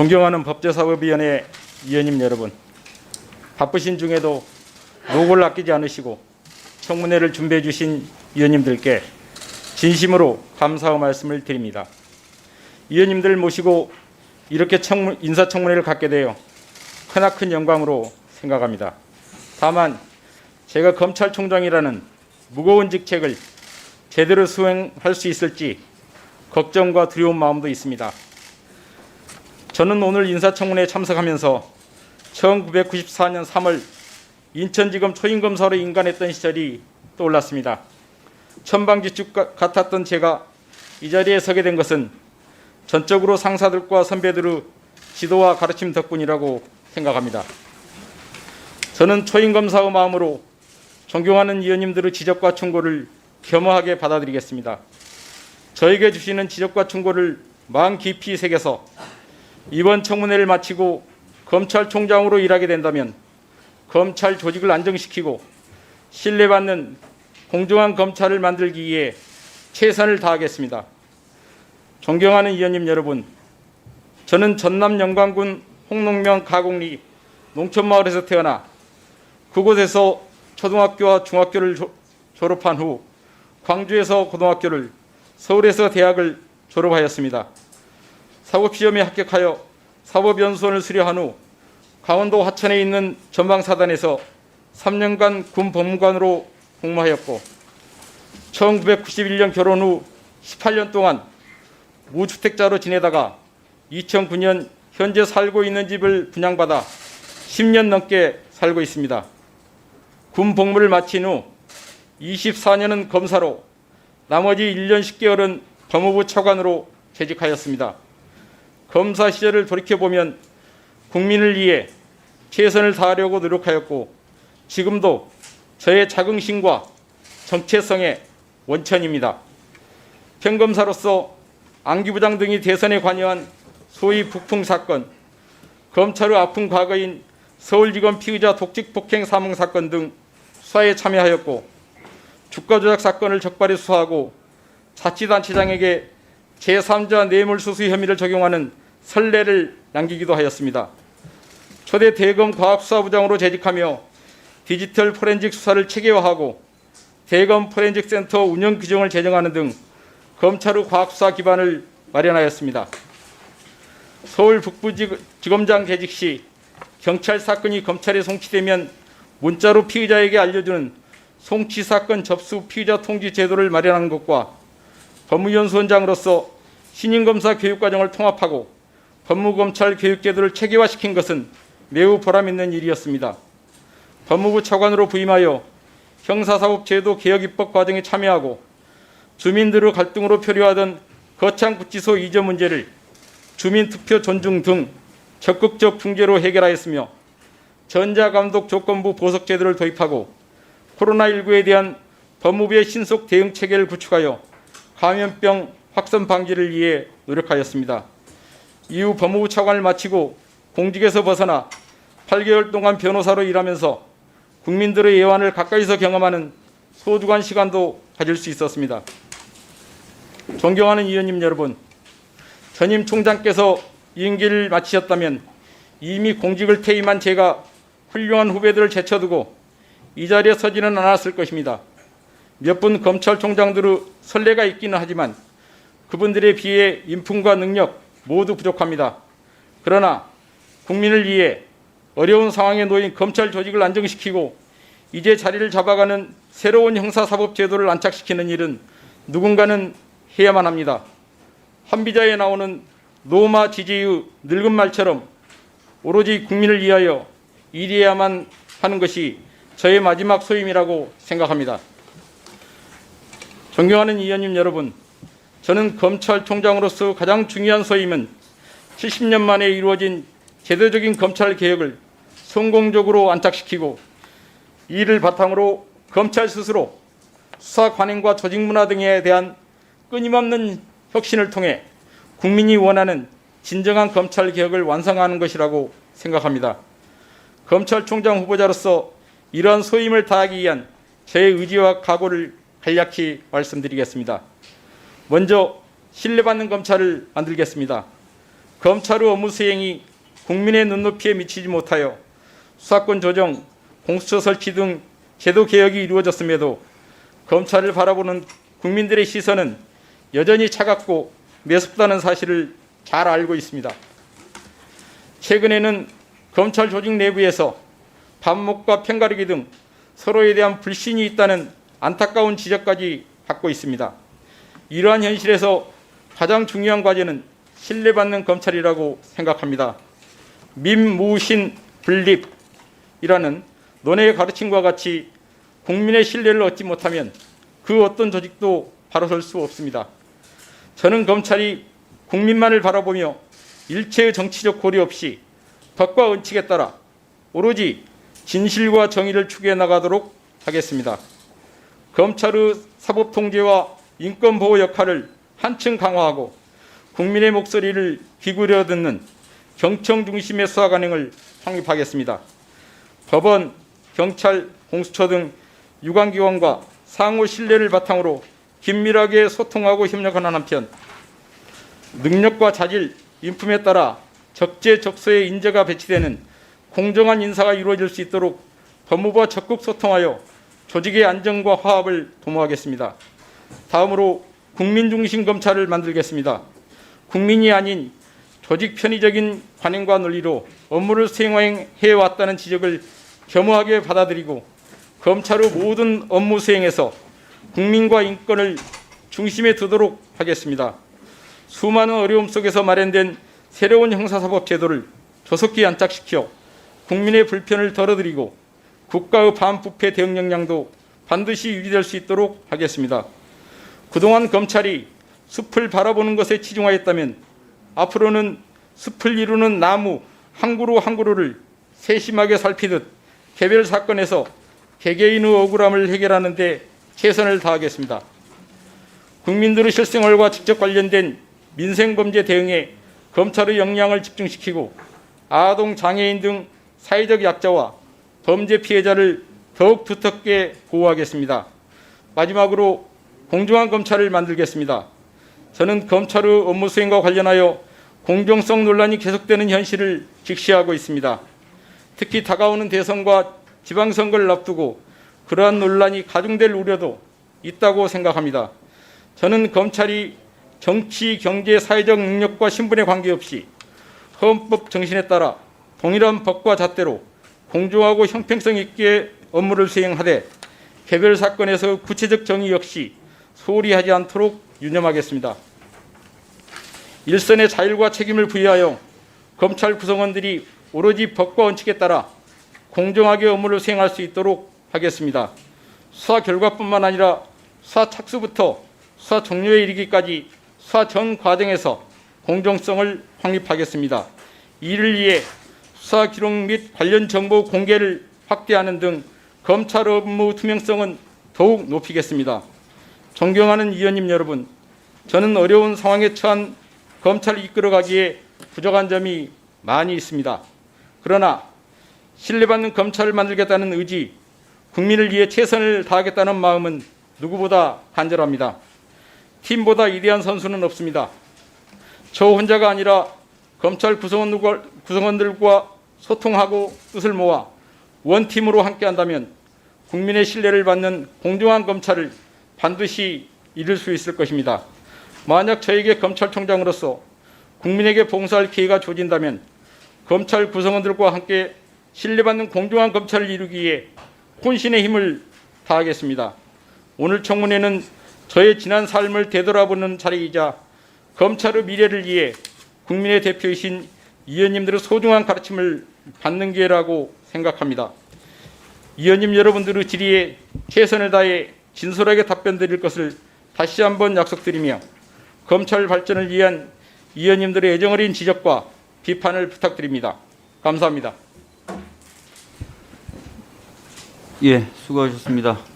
존경하는 법제사법위원회 위원님 여러분, 바쁘신 중에도 노고를 아끼지 않으시고 청문회를 준비해 주신 위원님들께 진심으로 감사의 말씀을 드립니다. 위원님들 모시고 이렇게 인사청문회를 갖게 되어 크나큰 영광으로 생각합니다. 다만 제가 검찰총장이라는 무거운 직책을 제대로 수행할 수 있을지 걱정과 두려운 마음도 있습니다. 저는 오늘 인사청문회에 참석하면서 1994년 3월 인천지검 초임검사로 임관했던 시절이 떠올랐습니다. 천방지축 같았던 제가 이 자리에 서게 된 것은 전적으로 상사들과 선배들의 지도와 가르침 덕분이라고 생각합니다. 저는 초임검사의 마음으로 존경하는 위원님들의 지적과 충고를 겸허하게 받아들이겠습니다. 저에게 주시는 지적과 충고를 마음 깊이 새겨서 이번 청문회를 마치고 검찰총장으로 일하게 된다면 검찰 조직을 안정시키고 신뢰받는 공정한 검찰을 만들기 위해 최선을 다하겠습니다. 존경하는 위원님 여러분, 저는 전남 영광군 홍농면 가곡리 농촌마을에서 태어나 그곳에서 초등학교와 중학교를 졸업한 후 광주에서 고등학교를, 서울에서 대학을 졸업하였습니다. 사법시험에 합격하여 사법연수원을 수료한 후 강원도 화천에 있는 전방사단에서 3년간 군법무관으로 복무하였고 1991년 결혼 후 18년 동안 무주택자로 지내다가 2009년 현재 살고 있는 집을 분양받아 10년 넘게 살고 있습니다. 군 복무를 마친 후 24년은 검사로, 나머지 1년 10개월은 법무부 차관으로 재직하였습니다. 검사 시절을 돌이켜보면 국민을 위해 최선을 다하려고 노력하였고 지금도 저의 자긍심과 정체성의 원천입니다. 평검사로서 안기부장 등이 대선에 관여한 소위 북풍 사건, 검찰의 아픈 과거인 서울지검 피의자 독직폭행 사망 사건 등 수사에 참여하였고 주가조작 사건을 적발해 수사하고 자치단체장에게 제3자 뇌물수수 혐의를 적용하는 선례를 남기기도 하였습니다. 초대 대검 과학수사부장으로 재직하며 디지털 포렌식 수사를 체계화하고 대검 포렌식센터 운영 규정을 제정하는 등 검찰의 과학수사 기반을 마련하였습니다. 서울 북부지검장 재직 시 경찰 사건이 검찰에 송치되면 문자로 피의자에게 알려주는 송치사건 접수 피의자 통지 제도를 마련한 것과 법무연수원장으로서 신임검사 교육과정을 통합하고 법무검찰 교육제도를 체계화시킨 것은 매우 보람있는 일이었습니다. 법무부 차관으로 부임하여 형사사법제도 개혁 입법 과정에 참여하고 주민들의 갈등으로 표류하던 거창구치소 이전 문제를 주민투표 존중 등 적극적 중재로 해결하였으며 전자감독 조건부 보석제도를 도입하고 코로나19에 대한 법무부의 신속 대응 체계를 구축하여 감염병 확산 방지를 위해 노력하였습니다. 이후 법무부 차관을 마치고 공직에서 벗어나 8개월 동안 변호사로 일하면서 국민들의 애환을 가까이서 경험하는 소중한 시간도 가질 수 있었습니다. 존경하는 위원님 여러분, 전임 총장께서 임기를 마치셨다면 이미 공직을 퇴임한 제가 훌륭한 후배들을 제쳐두고 이 자리에 서지는 않았을 것입니다. 몇 분 검찰총장들의 선례가 있기는 하지만 그분들에 비해 인품과 능력 모두 부족합니다. 그러나 국민을 위해 어려운 상황에 놓인 검찰 조직을 안정시키고 이제 자리를 잡아가는 새로운 형사사법제도를 안착시키는 일은 누군가는 해야만 합니다. 한비자에 나오는 노마 지지의 늙은 말처럼 오로지 국민을 위하여 일해야만 하는 것이 저의 마지막 소임이라고 생각합니다. 존경하는 위원님 여러분, 저는 검찰총장으로서 가장 중요한 소임은 70년 만에 이루어진 제도적인 검찰 개혁을 성공적으로 안착시키고 이를 바탕으로 검찰 스스로 수사 관행과 조직 문화 등에 대한 끊임없는 혁신을 통해 국민이 원하는 진정한 검찰 개혁을 완성하는 것이라고 생각합니다. 검찰총장 후보자로서 이러한 소임을 다하기 위한 저의 의지와 각오를 간략히 말씀드리겠습니다. 먼저 신뢰받는 검찰을 만들겠습니다. 검찰의 업무 수행이 국민의 눈높이에 미치지 못하여 수사권 조정, 공수처 설치 등 제도 개혁이 이루어졌음에도 검찰을 바라보는 국민들의 시선은 여전히 차갑고 매섭다는 사실을 잘 알고 있습니다. 최근에는 검찰 조직 내부에서 반목과 편가르기 등 서로에 대한 불신이 있다는 안타까운 지적까지 받고 있습니다. 이러한 현실에서 가장 중요한 과제는 신뢰받는 검찰이라고 생각합니다. 민무신 분립이라는 논의 가르침과 같이 국민의 신뢰를 얻지 못하면 그 어떤 조직도 바로 설 수 없습니다. 저는 검찰이 국민만을 바라보며 일체의 정치적 고려 없이 법과 원칙에 따라 오로지 진실과 정의를 추구해 나가도록 하겠습니다. 검찰의 사법 통제와 인권 보호 역할을 한층 강화하고 국민의 목소리를 기울여 듣는 경청 중심의 수사 관행을 확립하겠습니다. 법원, 경찰, 공수처 등 유관기관과 상호 신뢰를 바탕으로 긴밀하게 소통하고 협력하는 한편 능력과 자질, 인품에 따라 적재적소의 인재가 배치되는 공정한 인사가 이루어질 수 있도록 법무부와 적극 소통하여 조직의 안정과 화합을 도모하겠습니다. 다음으로 국민중심 검찰을 만들겠습니다. 국민이 아닌 조직 편의적인 관행과 논리로 업무를 수행해왔다는 지적을 겸허하게 받아들이고 검찰의 모든 업무 수행에서 국민과 인권을 중심에 두도록 하겠습니다. 수많은 어려움 속에서 마련된 새로운 형사사법 제도를 조속히 안착시켜 국민의 불편을 덜어드리고 국가의 반부패 대응 역량도 반드시 유지될 수 있도록 하겠습니다. 그동안 검찰이 숲을 바라보는 것에 치중하였다면 앞으로는 숲을 이루는 나무 한 그루 한 그루를 세심하게 살피듯 개별 사건에서 개개인의 억울함을 해결하는 데 최선을 다하겠습니다. 국민들의 실생활과 직접 관련된 민생범죄 대응에 검찰의 역량을 집중시키고 아동, 장애인 등 사회적 약자와 범죄 피해자를 더욱 두텁게 보호하겠습니다. 마지막으로 공정한 검찰을 만들겠습니다. 저는 검찰의 업무 수행과 관련하여 공정성 논란이 계속되는 현실을 직시하고 있습니다. 특히 다가오는 대선과 지방선거를 앞두고 그러한 논란이 가중될 우려도 있다고 생각합니다. 저는 검찰이 정치, 경제, 사회적 능력과 신분에 관계없이 헌법 정신에 따라 동일한 법과 잣대로 공정하고 형평성 있게 업무를 수행하되 개별 사건에서 구체적 정의 역시 소홀히 하지 않도록 유념하겠습니다. 일선의 자율과 책임을 부여하여 검찰 구성원들이 오로지 법과 원칙에 따라 공정하게 업무를 수행할 수 있도록 하겠습니다. 수사 결과뿐만 아니라 수사 착수부터 수사 종료에 이르기까지 수사 전 과정에서 공정성을 확립하겠습니다. 이를 위해 수사 기록 및 관련 정보 공개를 확대하는 등 검찰 업무 투명성은 더욱 높이겠습니다. 존경하는 위원님 여러분, 저는 어려운 상황에 처한 검찰을 이끌어가기에 부족한 점이 많이 있습니다. 그러나 신뢰받는 검찰을 만들겠다는 의지, 국민을 위해 최선을 다하겠다는 마음은 누구보다 간절합니다. 팀보다 위대한 선수는 없습니다. 저 혼자가 아니라 검찰 구성원들과 소통하고 뜻을 모아 원팀으로 함께한다면 국민의 신뢰를 받는 공정한 검찰을 반드시 이룰 수 있을 것입니다. 만약 저에게 검찰총장으로서 국민에게 봉사할 기회가 주어진다면 검찰 구성원들과 함께 신뢰받는 공정한 검찰을 이루기 위해 혼신의 힘을 다하겠습니다. 오늘 청문회는 저의 지난 삶을 되돌아보는 자리이자 검찰의 미래를 위해 국민의 대표이신 위원님들의 소중한 가르침을 받는 기회라고 생각합니다. 위원님 여러분들의 질의에 최선을 다해 진솔하게 답변 드릴 것을 다시 한번 약속드리며 검찰 발전을 위한 위원님들의 애정어린 지적과 비판을 부탁드립니다. 감사합니다. 예, 수고하셨습니다.